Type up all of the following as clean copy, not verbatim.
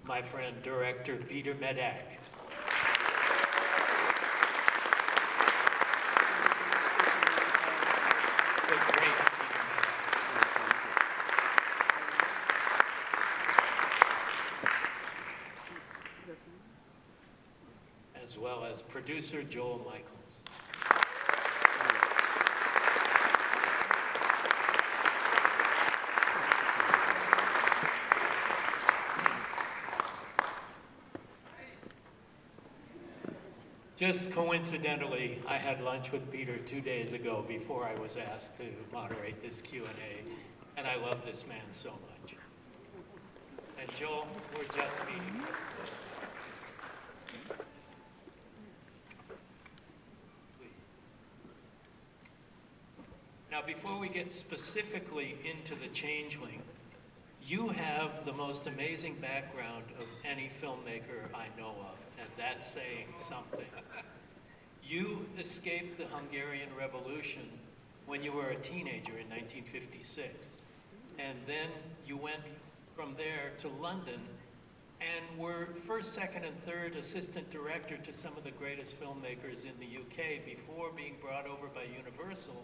my friend, director Peter Medak. The great as well as producer Joel Michaels. Just coincidentally, I had lunch with Peter 2 days ago before I was asked to moderate this Q&A, and I love this man so much. And Joel, we're just meeting for the first time. Please. Now, before we get specifically into the Changeling, you have the most amazing background of any filmmaker I know of, and that's saying something. You escaped the Hungarian Revolution when you were a teenager in 1956, and then you went from there to London and were first, second, and third assistant director to some of the greatest filmmakers in the UK before being brought over by Universal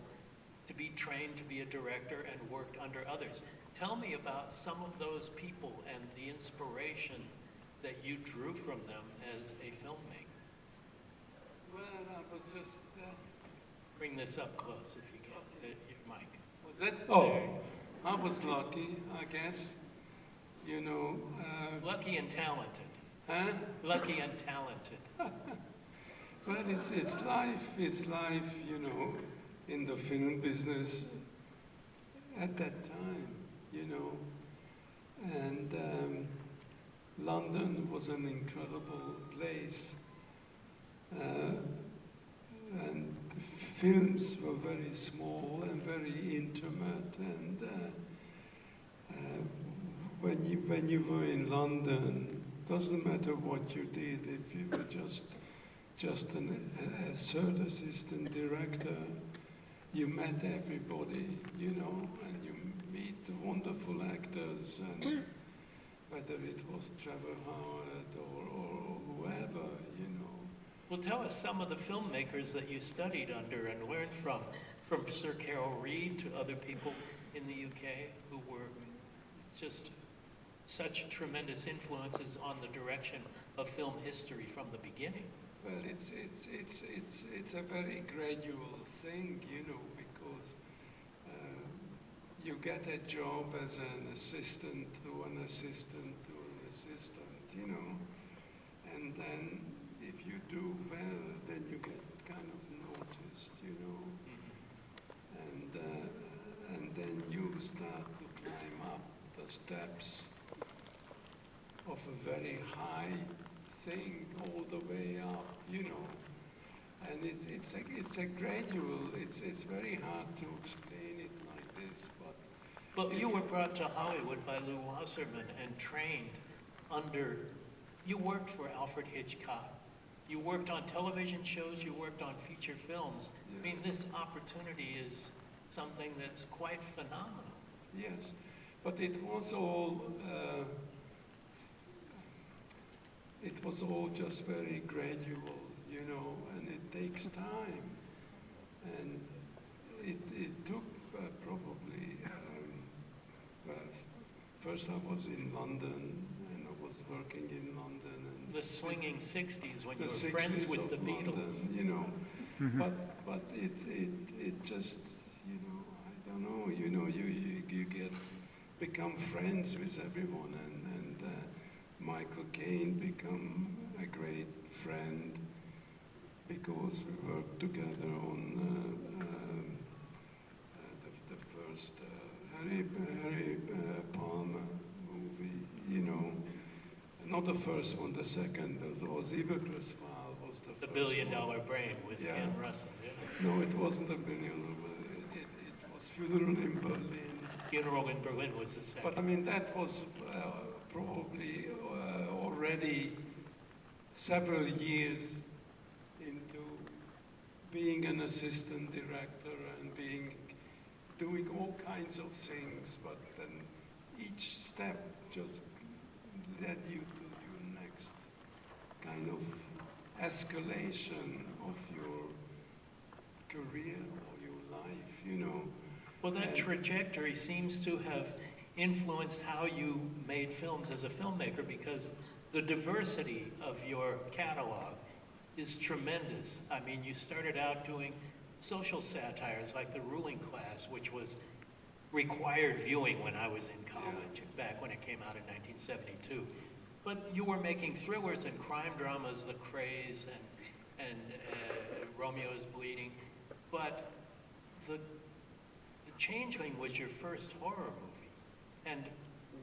to be trained to be a director and worked under others. Tell me about some of those people and the inspiration that you drew from them as a filmmaker. Well, I was just... Bring this up close if you can, your mic. Was it? Oh, I was lucky, I guess. You know... lucky and talented. Huh? Lucky and talented. Well, it's life, you know, in the film business at that time, you know. And London was an incredible place. And films were very small and very intimate. And when you were in London, doesn't matter what you did, if you were just a third assistant director, you met everybody, you know, and you meet the wonderful actors, and whether it was Trevor Howard or whoever, you know. Well, tell us some of the filmmakers that you studied under and learned from Sir Carol Reed to other people in the UK who were just such tremendous influences on the direction of film history from the beginning. Well, it's a very gradual thing, you know, because you get a job as an assistant to an assistant to an assistant, you know, and then if you do well, then you get kind of noticed, you know, and then you start to climb up the steps of a very high thing all the way up, you know, and it's a gradual. It's very hard to explain it like this, but. Well, you were brought to Hollywood by Lew Wasserman and trained under. You worked for Alfred Hitchcock. You worked on television shows. You worked on feature films. Yeah. I mean, this opportunity is something that's quite phenomenal. Yes, but it was all. It was all just very gradual, you know, and it takes time. And it took probably, well, first I was in London, and I was working in London. And the swinging 60s when you were friends with the Beatles. London, you know, but it just, you know, I don't know, you know, you become friends with everyone, and Michael Caine become a great friend because we worked together on the first Harry Palmer movie, you know. Not the first one, the second. That was Ibercus File was the The first $1 Billion one. Brain with Ken Russell. Yeah. No, it wasn't a billion. It was Funeral in Berlin. Funeral in Berlin was the second. But I mean, that was probably already several years into being an assistant director and doing all kinds of things, but then each step just led you to kind of escalation of your career or your life, you know. Well, that And trajectory seems to have influenced how you made films as a filmmaker, because the diversity of your catalog is tremendous. I mean, you started out doing social satires like The Ruling Class, which was required viewing when I was in college, back when it came out in 1972. But you were making thrillers and crime dramas, The Craze and Romeo's Bleeding. But the Changeling was your first horror movie. And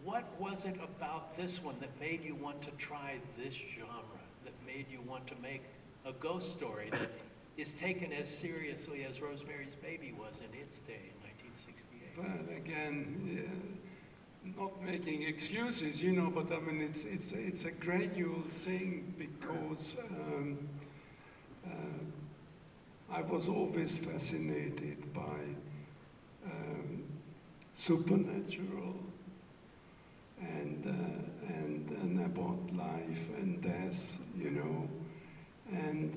what was it about this one that made you want to try this genre, that made you want to make a ghost story that is taken as seriously as Rosemary's Baby was in its day in 1968? Well, again, not making excuses, you know, but I mean, it's a gradual thing, because I was always fascinated by supernatural and about life and death, you know, and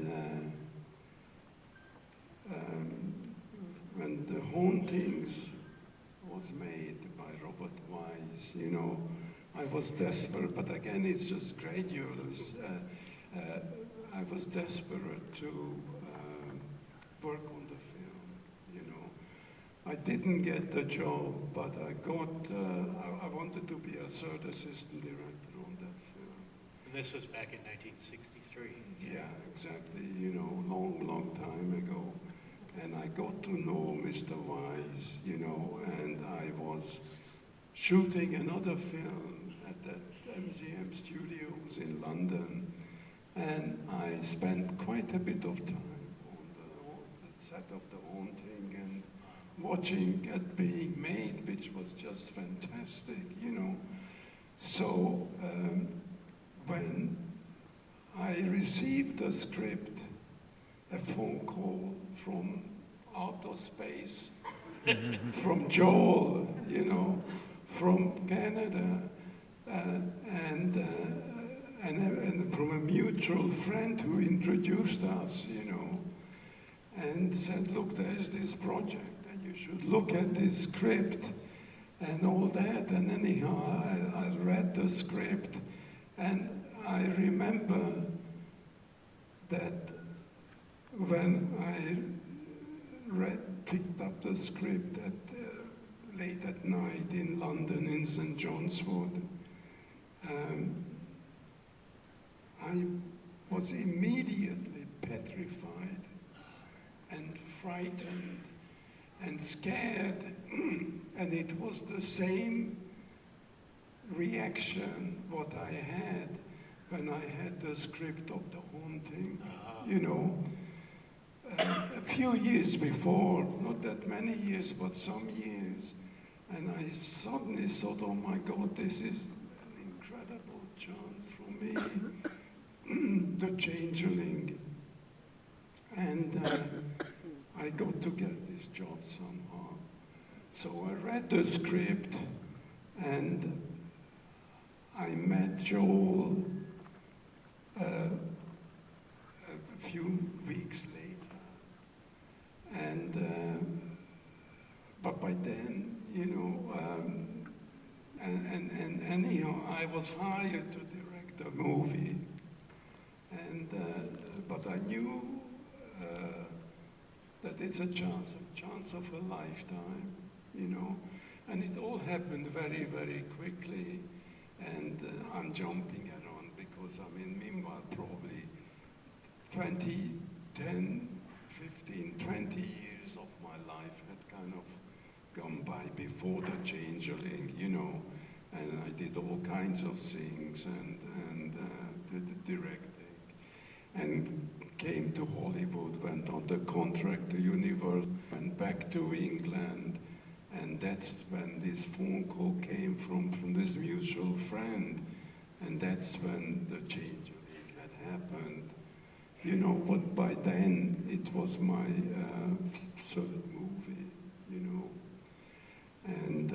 when The Hauntings was made by Robert Wise, you know, I was desperate, but again, it's just gradual. I was desperate to work on the film, you know. I didn't get the job, but I wanted to be a third assistant director on that film. And this was back in 1963. Yeah, exactly, you know, long time ago. And I got to know Mr. Wise, you know, and I was shooting another film at the MGM studios in London, and I spent quite a bit of time on the set of The Haunting and watching it being made, which was just fantastic, you know. So when I received the script, a phone call from outer space, from Joel, you know, from Canada, and from a mutual friend who introduced us, you know, and said, look, there's this project, and you should look at this script and all that. And anyhow, I read the script, and I remember that when I picked up the script late at night in London, in St. John's Wood, I was immediately petrified and frightened and scared, and it was the same reaction what I had when I had the script of The Haunting, you know. A few years before, not that many years, but some years, and I suddenly thought, oh my God, this is an incredible chance for me, The Changeling, and I got to get this job somehow. So I read the script, and I met Joel a few weeks later. And but by then, you know, and anyhow, I was hired to direct a movie, and but I knew that it's a chance of a lifetime, you know, and it all happened very, very quickly, and I'm jumping around because I mean, meanwhile, probably 20, 10, 15, 20 years of my life had kind of gone by before The Changeling, you know, and I did all kinds of things and did directing, and came to Hollywood, went on the contract to Universal, went back to England, and that's when this phone call came from this mutual friend, and that's when The Changeling had happened. You know, but by then it was my third movie, you know, and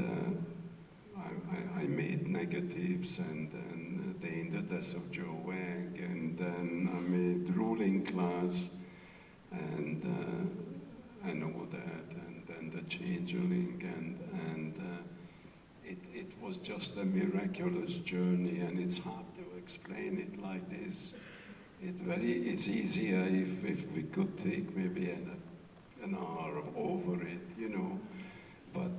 I made negatives, and they in the Death of Joe Wegg, and then I made Ruling Class, and all that, and then the Changeling, and it was just a miraculous journey, and it's hard to explain it like this. It's easier if we could take maybe an hour over it, you know, but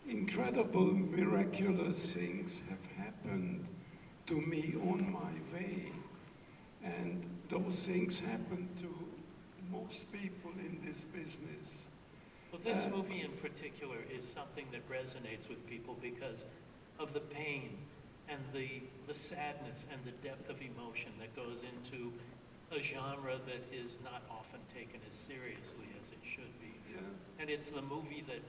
incredible, miraculous things have happened to me on my way, and those things happen to most people in this business. Well, this movie in particular is something that resonates with people because of the pain and the sadness and the depth of emotion that goes into a genre that is not often taken as seriously as it should be. Yeah. And it's the movie that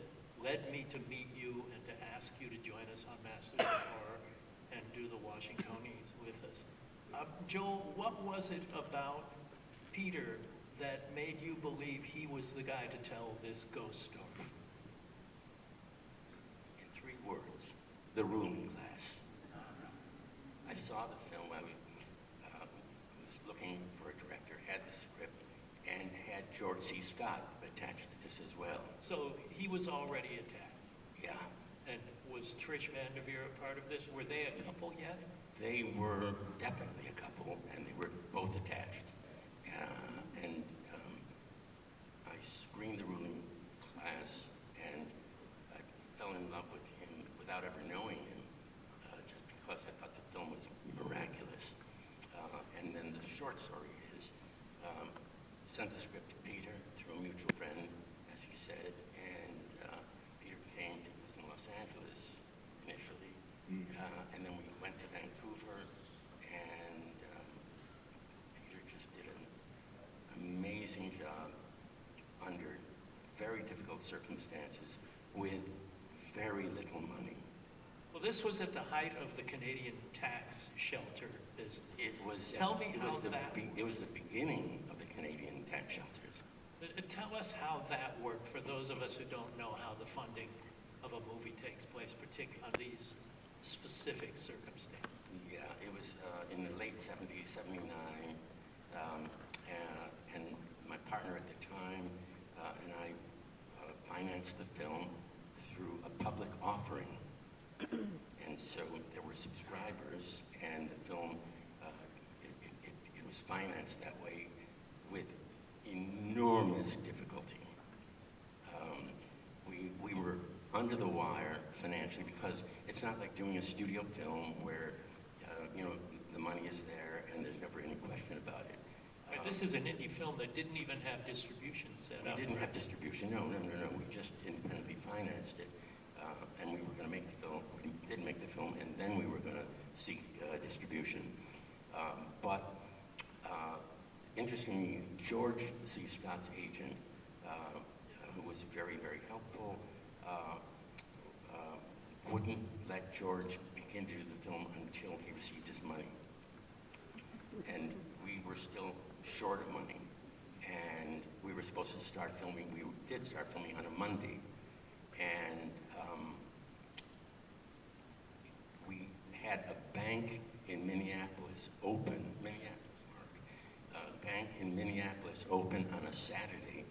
led me to meet you and to ask you to join us on Masters of Horror and do the Washingtonians with us. Joel, what was it about Peter that made you believe he was the guy to tell this ghost story? In 3 words, the ruling class. I saw the film, I was looking for a director, had the script, and had George C. Scott attached to this as well. So he was already attached. Yeah. And was Trish Vanderveer a part of this? Were they a couple yet? They were definitely a couple, and they were both attached. I screened the ruling class, and I fell in love with him without ever knowing him, just because I thought the film was miraculous. And then the short story is, sent the script to Peter through a mutual friend, as he said, and Peter came to us in Los Angeles initially, and then we went to Vancouver, and Peter just did an amazing job under very difficult circumstances with very little money. Well, this was at the height of the Canadian tax shelter business. It was. Tell me how It was the beginning of the Canadian tax shelters. Tell us how that worked for those of us who don't know how the funding of a movie takes place, particularly on these specific circumstances. Yeah, it was in the late 70s, 79, and my partner at the time and I financed the film through a public offering. And so there were subscribers, and the film, it was financed that way with enormous difficulty. We were under the wire financially because it's not like doing a studio film where, you know, the money is there and there's never any question about it. This is an indie film that didn't even have distribution set up. We didn't have distribution, no. We just independently financed it. And we were going to make the film. We did make the film, and then we were going to seek distribution. But interestingly, George C. Scott's agent, who was very, very helpful, wouldn't let George begin to do the film until he received his money. And we were still short of money. And we were supposed to start filming. We did start filming on a Monday. And we had a bank in Minneapolis open, bank in Minneapolis open on a Saturday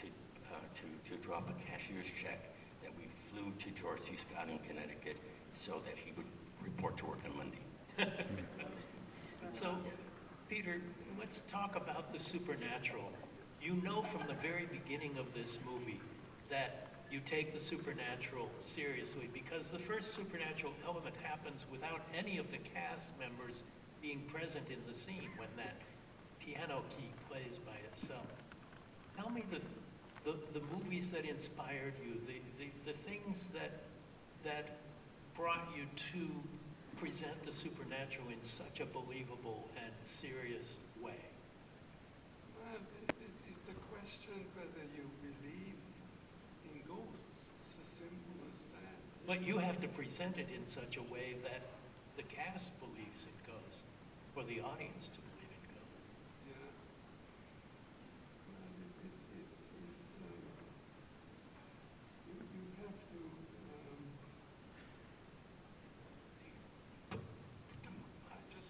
to drop a cashier's check that we flew to George C. Scott in Connecticut so that he would report to work on Monday. So, Peter, let's talk about the supernatural. You know from the very beginning of this movie that you take the supernatural seriously because the first supernatural element happens without any of the cast members being present in the scene when that piano key plays by itself. Tell me the movies that inspired you, the things that brought you to present the supernatural in such a believable and serious way. Well, it's the question whether you believe in ghosts. It's as simple as that. But you have to present it in such a way that the cast believes in ghosts, or the audience to believe in ghosts. Yeah. Well, you have to. I just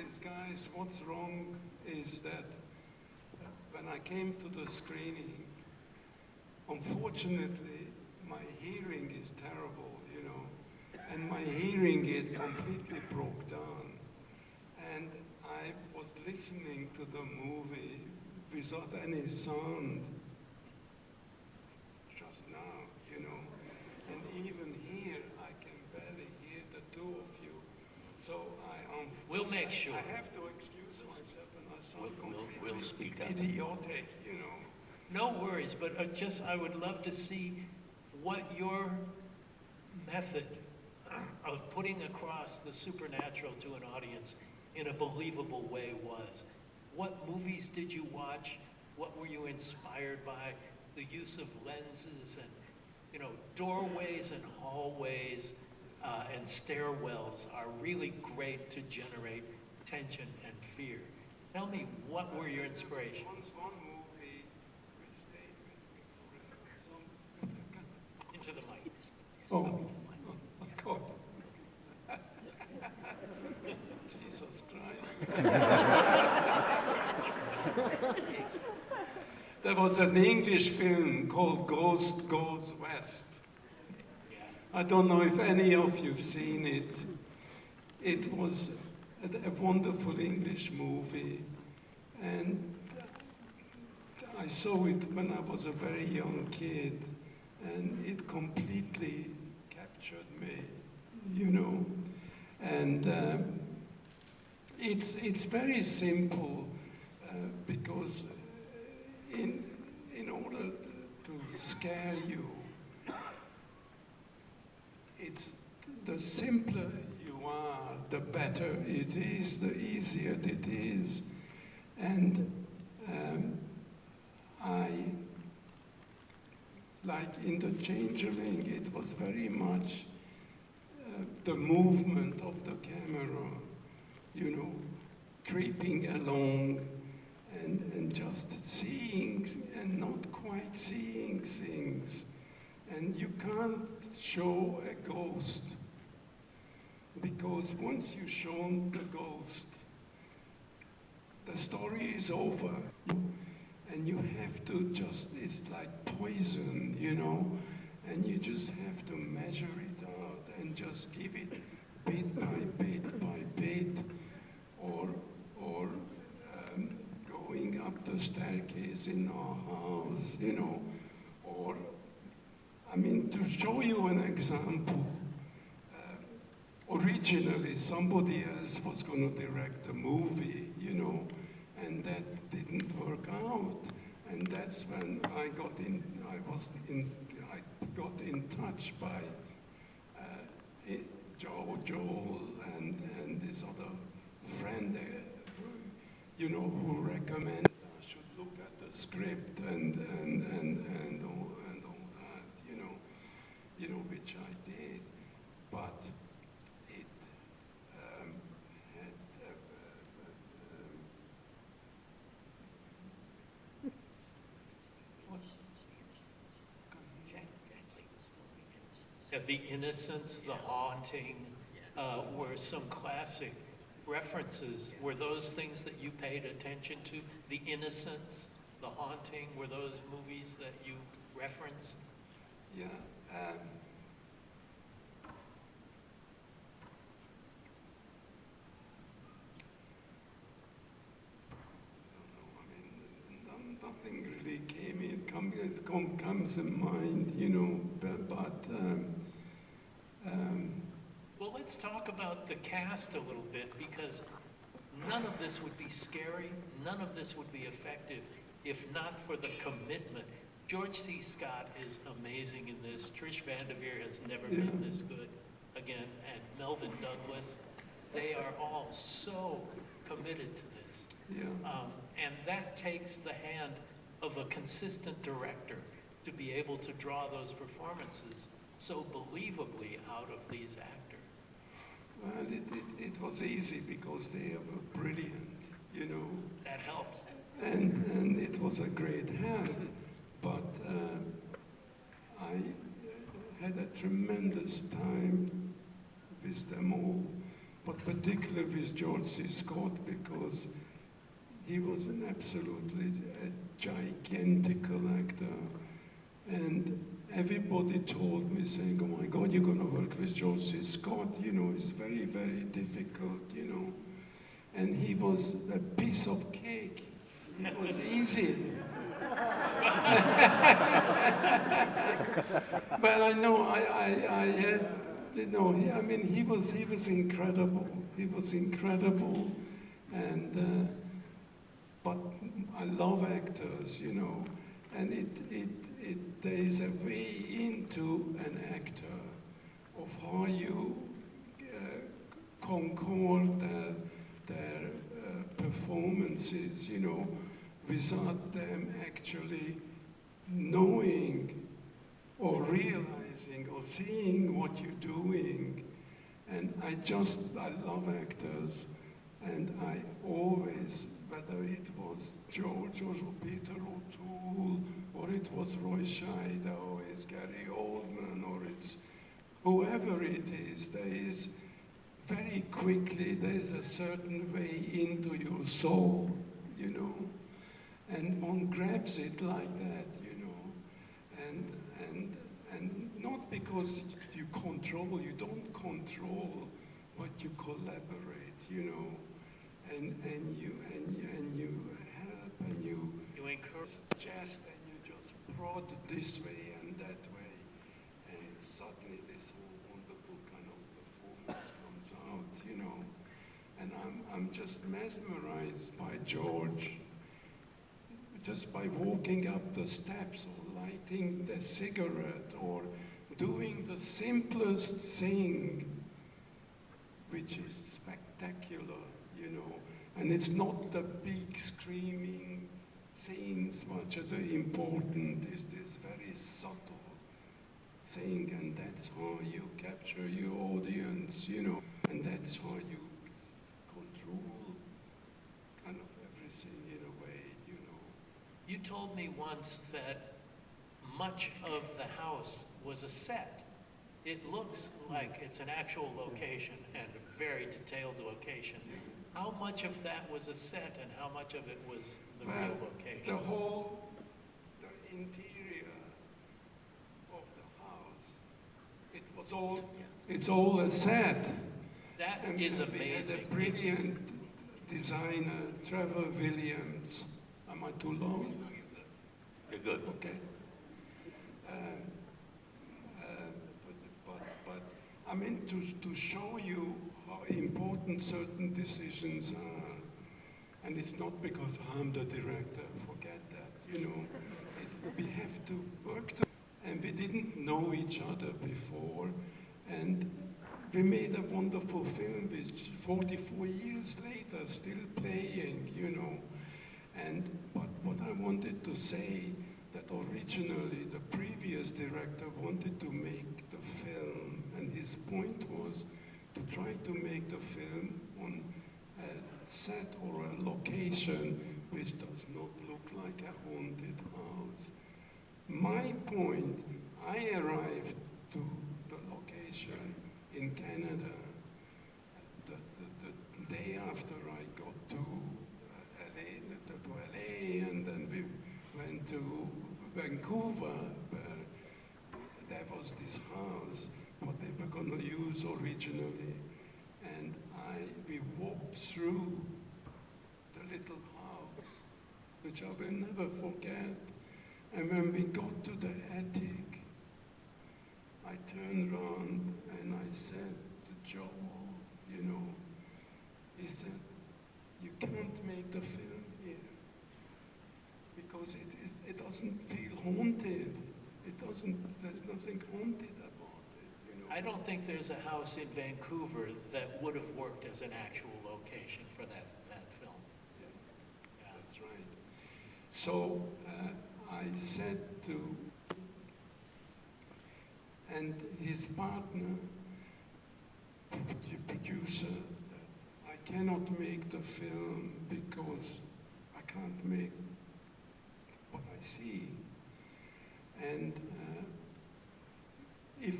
nowadays, guys, what's wrong is that when I came to the screening, unfortunately, my hearing is terrible, you know, and my hearing aid completely broke down. And I was listening to the movie without any sound just now, you know, and even here I can barely hear the two of you. So We'll make sure. I have to excuse myself, and I sound completely we'll speak up. idiotic, you know. No worries, but I would love to see what your method of putting across the supernatural to an audience in a believable way was. What movies did you watch? What were you inspired by? The use of lenses and, you know, doorways and hallways and stairwells are really great to generate tension and fear. Tell me, what were your inspirations? One movie which stayed with me forever. Into the mic. Oh, God. Jesus Christ. There was an English film called Ghost Goes West. I don't know if any of you've seen it. It was a wonderful English movie, and I saw it when I was a very young kid, and it completely captured me, you know. And it's very simple because in order to scare you, it's the simpler you are, the better it is, the easier it is. And like in the Changeling, it was very much the movement of the camera, you know, creeping along and just seeing and not quite seeing things. And you can't show a ghost, because once you've shown the ghost, the story is over. And you have to just, it's like poison, you know, and you just have to measure it out and just give it bit by bit by bit, or going up the staircase in our house, you know, or, I mean, to show you an example, originally somebody else was going to direct a movie, you know, and that didn't work out. And that's when I got in touch by Joel and this other friend, you know, who recommended I should look at the script and all that, you know, which I did, but it had The innocence, the haunting, were some classic references. Were those things that you paid attention to? The innocence, the haunting, were those movies that you referenced? Yeah. Nothing really came in, comes in mind, you know, but well, let's talk about the cast a little bit, because none of this would be scary, none of this would be effective if not for the commitment. George C. Scott is amazing in this. Trish Vanderveer has never been this good again, and Melvin Douglas. They are all so committed to this. yeah. And that takes the hand of a consistent director to be able to draw those performances so believably out of these actors. Well, it was easy because they were brilliant, you know. That helps. And it was a great help, but I had a tremendous time with them all, but particularly with George C. Scott, because he was an absolutely gigantical actor. And everybody told me, saying, oh my God, you're going to work with George C. Scott, you know, it's very, very difficult, you know. And he was a piece of cake. It was easy. But I know I had, you know, I mean, he was incredible. He was incredible. And, but I love actors, you know. And there is a way into an actor of how you concord their performances, you know, without them actually knowing or realizing or seeing what you're doing. And I love actors, and I always, whether it was George or Peter O'Toole, or it was Roy Scheider, or it's Gary Oldman, or it's whoever it is, there is very quickly, there's a certain way into your soul, you know, and one grabs it like that, you know, and not because you don't control, but you collaborate, you know, and you help, and you encourage. Suggest, and you just prod this way and that way, and suddenly this whole wonderful kind of performance comes out, you know. And I'm just mesmerized by George, just by walking up the steps or lighting the cigarette or doing the simplest thing, which is spectacular, you know. And it's not the big screaming scenes which are the important, it's this very subtle thing, and that's how you capture your audience, you know, and that's how you control kind of everything in a way, you know. You told me once that much of the house was a set. It looks like it's an actual location and a very detailed location. How much of that was a set and how much of it was the real location? The interior of the house, it's all a set. That and is we had amazing. a brilliant designer, Trevor Williams. Am I too long? You're good. Okay. But I mean to show you how important certain decisions are, and it's not because I'm the director. Forget that. You know, we have to work together, and we didn't know each other before, and we made a wonderful film which 44 years later still playing. You know, and but what I wanted to say, that originally the previous director wanted to make the film, and his point was to try to make the film on a set or a location which does not look like a haunted house. My point, I arrived to the location in Canada the day after I got to LA, and then we went to Vancouver, where there was this house, what they were going to use originally. And we walked through the little house, which I will never forget. And when we got to the attic, I turned around and I said to Joel, you know, he said, you can't make the film here, because it doesn't feel haunted. There's nothing haunted about it, you know. I don't think there's a house in Vancouver that would have worked as an actual location for that film. Yeah. That's right. So I said to, and his partner, the producer, I cannot make the film because I can't make what I see. And if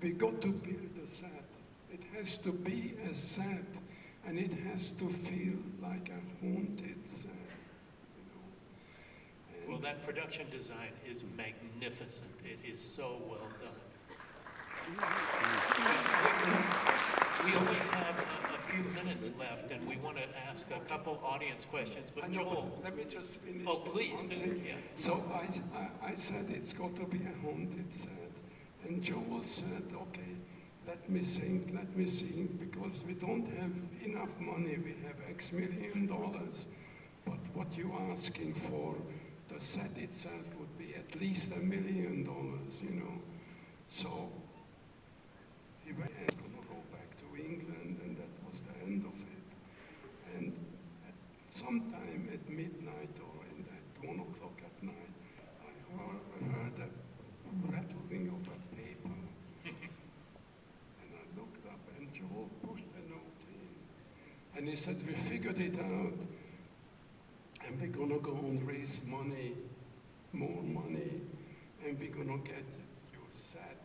we got to build a set It has to be a set, and it has to feel like a haunted set, you know. Well, that production design is magnificent. It is so well done. We only have a few minutes left, and we want to ask a couple audience questions, but Joel. Let me just finish. Oh, please one do. thing. Yeah. So I said it's got to be a haunted set, and Joel said, okay, let me sing, because we don't have enough money. We have X million dollars, but what you're asking for, the set itself would be at least $1 million, you know. So he was going to go back to England, and that was the end of it. And at sometime at midnight or at 1 o'clock at night, I heard a rattling of a paper. And I looked up, and Joel pushed a note in. And he said, we figured it out, and we're going to go and raise money, more money, and we're going to get your set.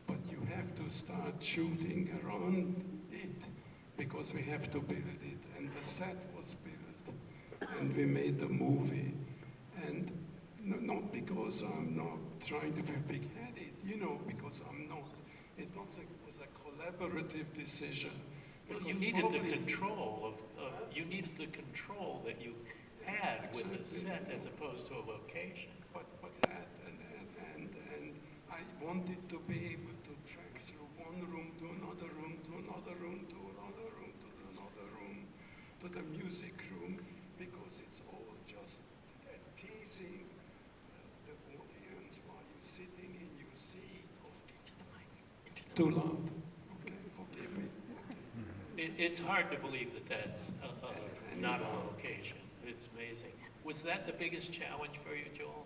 But you have to start shooting around it, because we have to build it. And the set was built, and we made the movie. And not because I'm not trying to be big-headed, you know, because I'm not. It was a collaborative decision. Well, you needed the control you needed the control that you had with the set as opposed to a location. But that, and I wanted to be able to track through one room to another room, to another room, to another room, to another room, to the music room, because it's all just teasing the audience while you're sitting in your seat. Too loud. Okay, forgive me. It's hard to believe that that's not a location. It's amazing. Was that the biggest challenge for you, Joel?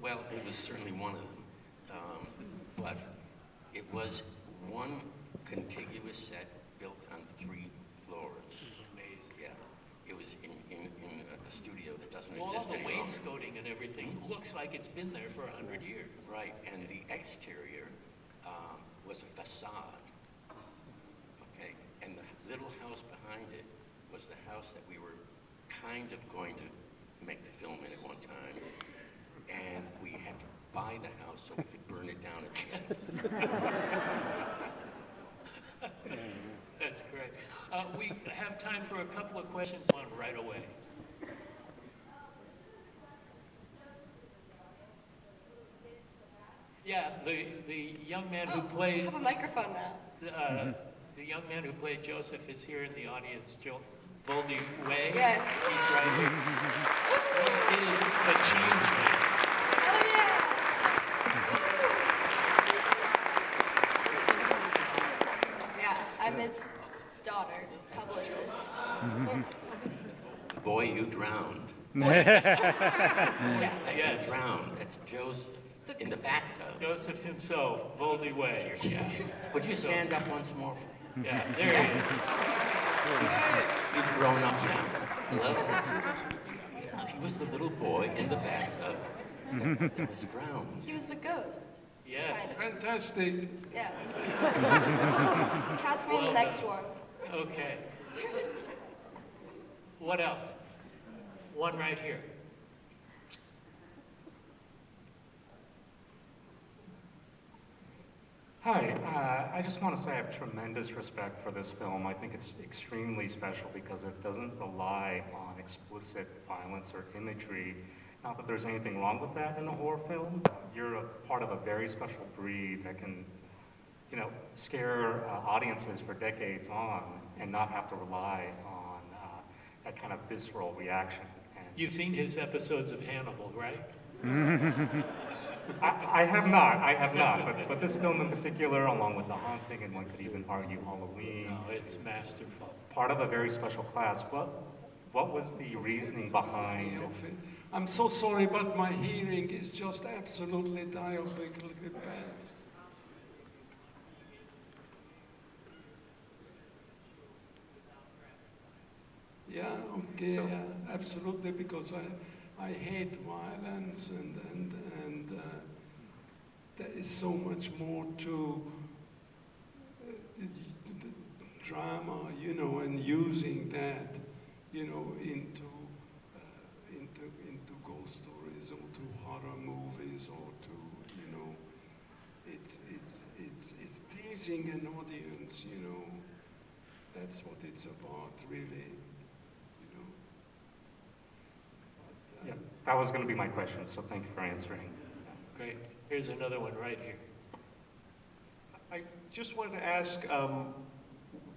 Well, it was certainly one of them. But it was one contiguous set built on 3 floors. Amazing. Yeah. It was in a studio that doesn't Well, exist all the anymore. wainscoting and everything looks like it's been there for 100 years. Right, and the exterior was a facade. Okay, and the little house behind it was the house that we were kind of going to make the film in at one time, and we had to buy the house so we could burn it down at the end. That's great. We have time for a couple of questions on right away. Yeah, the young man who played... I have a microphone now. The young man who played Joseph is here in the audience, Joel Voldy Way. Yes. He's right here. He is a changeling. Oh, yeah. Yeah, I'm his daughter, publicist. Boy, you drowned. Yeah. Yes. You drowned. That's Joseph in the bathtub. Joseph himself, Voldy Way. Yeah. Would you stand up once more? Yeah, there he is. He's grown up now. Hello? He was the little boy in the bathtub that was drowned. He was the ghost. Yes. Fantastic. Yeah. Cast me in the next one. Okay. What else? One right here. Hi, I just want to say I have tremendous respect for this film. I think it's extremely special because it doesn't rely on explicit violence or imagery. Not that there's anything wrong with that in a horror film. You're a part of a very special breed that can, you know, scare audiences for decades on and not have to rely on that kind of visceral reaction. And You've seen his episodes of Hannibal, right? I have not, but this film in particular, along with The Haunting, and one could even argue Halloween, No, it's masterful. part of a very special class. What was the reasoning behind? I'm so sorry, but my hearing is just absolutely diabolically bad. Yeah, okay, So- yeah, absolutely, because I hate violence and there is so much more to drama, you know, and using that, you know, into ghost stories or to horror movies or to, you know, it's teasing an audience, you know. That's what it's about, really, you know. But, Yeah, that was going to be my question, so thank you for answering. Great. Here's another one right here. I just wanted to ask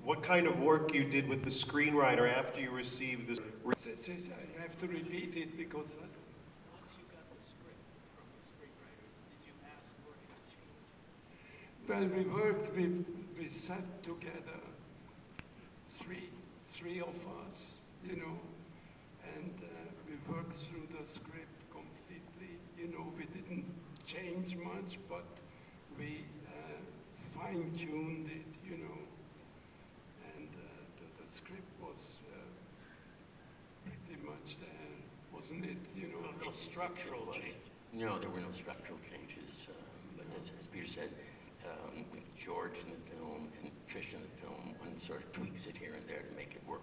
what kind of work you did with the screenwriter after you received this. I have to repeat it because Once you got the script from the screenwriters, did you ask for any changes? well, we sat together, three of us, you know, and we worked through the script completely. You know, we didn't change much, but we fine-tuned it, you know, and the script was pretty much there, wasn't it? You know, No structural change. No, there were no structural changes. But as Peter said, with George in the film and Trish in the film, one sort of tweaks it here and there to make it work